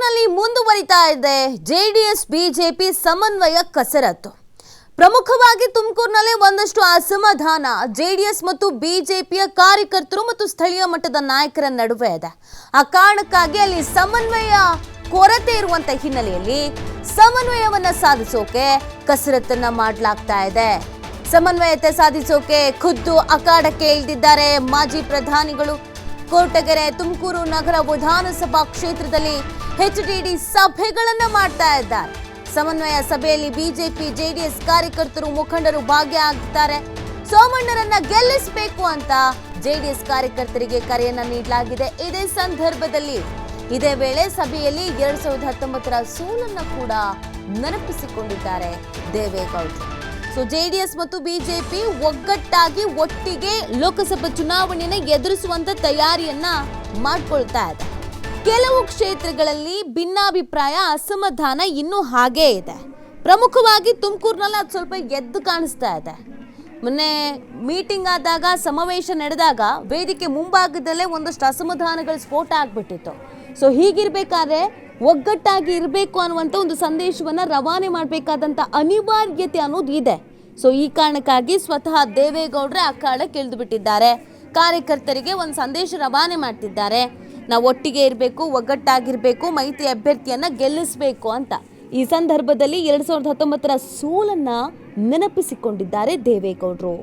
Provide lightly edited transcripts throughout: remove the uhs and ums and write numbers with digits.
ತುಮಕೂರಿನಲ್ಲಿ ಮುಂದುವರಿತಾ ಇದೆ ಜೆಡಿಎಸ್ ಬಿಜೆಪಿ ಸಮನ್ವಯ ಕಸರತ್ತು. ಪ್ರಮುಖವಾಗಿ ತುಮಕೂರಿನಲ್ಲಿ ಒಂದಷ್ಟು ಅಸಮಾಧಾನ ಜೆಡಿಎಸ್ ಮತ್ತು ಬಿಜೆಪಿಯ ಕಾರ್ಯಕರ್ತರು ಮತ್ತು ಸ್ಥಳೀಯ ಮಟ್ಟದ ನಾಯಕರ ನಡುವೆ ಇದೆ. ಆ ಕಾರಣಕ್ಕಾಗಿ ಅಲ್ಲಿ ಸಮನ್ವಯ ಕೊರತೆ ಇರುವಂತ ಹಿನ್ನೆಲೆಯಲ್ಲಿ ಸಮನ್ವಯವನ್ನ ಸಾಧಿಸೋಕೆ ಕಸರತ್ತನ್ನ ಮಾಡಲಾಗ್ತಾ ಇದೆ. ಸಮನ್ವಯತೆ ಸಾಧಿಸೋಕೆ ಖುದ್ದು ಅಖಾಡಕ್ಕೆ ಇಳಿದಿದ್ದಾರೆ ಮಾಜಿ ಪ್ರಧಾನಿಗಳು. ಕೋಟಗೆರೆ ತುಮಕೂರು ನಗರ ವಿಧಾನಸಭಾ ಕ್ಷೇತ್ರದಲ್ಲಿ ಎಚ್ಡಿಡಿ ಸಭೆಗಳನ್ನ ಮಾಡ್ತಾ ಇದ್ದಾರೆ. ಸಮನ್ವಯ ಸಭೆಯಲ್ಲಿ ಬಿಜೆಪಿ ಜೆಡಿಎಸ್ ಕಾರ್ಯಕರ್ತರು ಮುಖಂಡರು ಭಾಗಿಯಾಗಿದ್ದಾರೆ. ಸೋಮಣ್ಣರನ್ನ ಗೆಲ್ಲಿಸಬೇಕು ಅಂತ ಜೆಡಿಎಸ್ ಕಾರ್ಯಕರ್ತರಿಗೆ ಕರೆಯನ್ನ ನೀಡಲಾಗಿದೆ. ಇದೇ ಸಂದರ್ಭದಲ್ಲಿ ಇದೇ ವೇಳೆ ಸಭೆಯಲ್ಲಿ 2019ರ ಸೋಲನ್ನ ಕೂಡ ನೆನಪಿಸಿಕೊಂಡಿದ್ದಾರೆ ದೇವೇಗೌಡರು. ಜೆಡಿಎಸ್ ಮತ್ತು ಬಿಜೆಪಿ ಒಗ್ಗಟ್ಟಾಗಿ ಒಟ್ಟಿಗೆ ಲೋಕಸಭಾ ಚುನಾವಣೆಯನ್ನು ಎದುರಿಸುವಂತ ತಯಾರಿಯನ್ನ ಮಾಡ್ಕೊಳ್ತಾ ಇದೆ. ಕೆಲವು ಕ್ಷೇತ್ರಗಳಲ್ಲಿ ಭಿನ್ನಾಭಿಪ್ರಾಯ ಅಸಮಾಧಾನ ಇನ್ನೂ ಹಾಗೇ ಇದೆ. ಪ್ರಮುಖವಾಗಿ ತುಮಕೂರಿನಲ್ಲಿ ಅದು ಸ್ವಲ್ಪ ಎದ್ದು ಕಾಣಿಸ್ತಾ ಇದೆ. ಮೊನ್ನೆ ಮೀಟಿಂಗ್ ಆದಾಗ ಸಮಾವೇಶ ನಡೆದಾಗ ವೇದಿಕೆ ಮುಂಭಾಗದಲ್ಲೇ ಒಂದಷ್ಟು ಅಸಮಾಧಾನಗಳ ಸ್ಫೋಟ ಆಗ್ಬಿಟ್ಟಿತ್ತು. ಹೀಗಿರ್ಬೇಕಾದ್ರೆ ಒಗ್ಗಟ್ಟಾಗಿ ಇರಬೇಕು ಅನ್ನುವಂಥ ಒಂದು ಸಂದೇಶವನ್ನು ರವಾನೆ ಮಾಡಬೇಕಾದಂಥ ಅನಿವಾರ್ಯತೆ ಅನ್ನೋದು ಇದೆ. ಈ ಕಾರಣಕ್ಕಾಗಿ ಸ್ವತಃ ದೇವೇಗೌಡರೇ ಅಖಾಡಕ್ಕೆ ಇಳಿದು ಬಿಟ್ಟಿದ್ದಾರೆ. ಕಾರ್ಯಕರ್ತರಿಗೆ ಒಂದು ಸಂದೇಶ ರವಾನೆ ಮಾಡ್ತಿದ್ದಾರೆ. ನಾವು ಒಟ್ಟಿಗೆ ಇರಬೇಕು, ಒಗ್ಗಟ್ಟಾಗಿರಬೇಕು, ಮೈತ್ರಿ ಅಭ್ಯರ್ಥಿಯನ್ನು ಗೆಲ್ಲಿಸಬೇಕು ಅಂತ. ಈ ಸಂದರ್ಭದಲ್ಲಿ 2019ರ ಸೋಲನ್ನು ನೆನಪಿಸಿಕೊಂಡಿದ್ದಾರೆ ದೇವೇಗೌಡರು.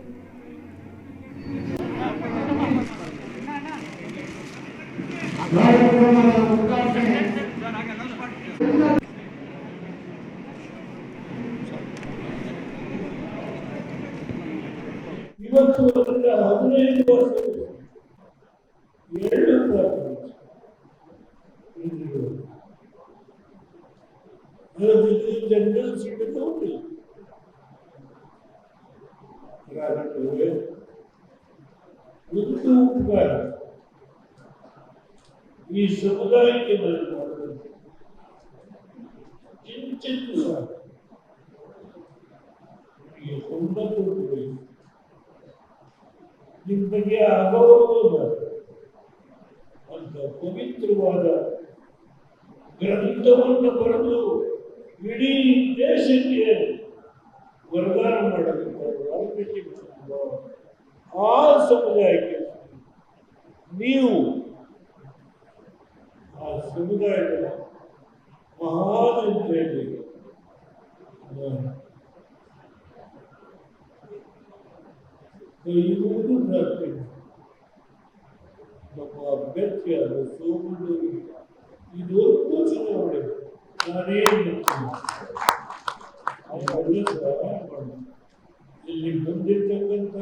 ಇವತ್ತು 15 ವರ್ಷ ಜನರಲ್ ಸೀಟ್ ತಗೊಂಡಿಲ್ಲ. ಈ ಸಮುದಾಯಕ್ಕೆ ಕಿಂಚಿತ್ತು ಸಾಕು. ನಿಮ್ಮ ಬಗ್ಗೆ ಅಗೌರವ ಅಂತ ಪವಿತ್ರವಾದ ಗ್ರಂಥವನ್ನು ಬರೆದು ಇಡೀ ದೇಶಕ್ಕೆ ವರದಾನ ಮಾಡಬೇಕು. ಆ ಸಮುದಾಯಕ್ಕೆ ನೀವು ಆ ಸಮುದಾಯದ ಮಹಾನ್ ಅಂತ ಹೇಳಿ ಇರುವುದು ಪ್ರಾರ್ಥನೆ. ನಮ್ಮ ಅಭ್ಯರ್ಥಿಯಾದ ಸೋಮಣ್ಣವರಿಗೆ ಇದೊಂದು ಚುನಾವಣೆ ಇಲ್ಲಿ ಬಂದಿರ್ತಕ್ಕಂಥ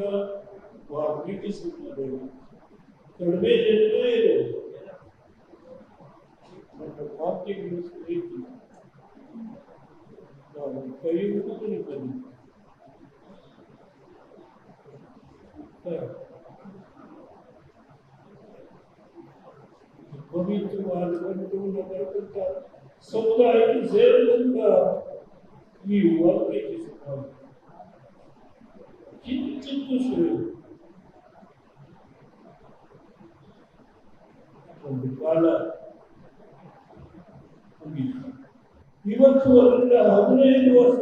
ವಾಲ್ಮೀಕಿ ಸಮಾಜಗಳು ಕಡಿಮೆ ಜನರೇ ಇರೋದು. ನಮ್ಮ ಪಾರ್ಟಿಗಳು ರೀತಿ ನಾವು ಕೈ ಮುಗಿದು ಬಂದಿದ್ದೀವಿ. ಪವಿತ್ರವಾದವನ್ನು ನಗರಕ್ಕಂತ ಸಮುದಾಯಕ್ಕೆ ಸೇರಿದಂತ ಈ ವಾಲ್ಮೀಕಿ ಸಮಾಜ ಕಿಂಚಿತ್ತು ಸೇರಿ ಒಂದು ಕಾಲ ಮುಗಿಯಿತು. ಇವತ್ತು ಅದರಿಂದ 15 ವರ್ಷ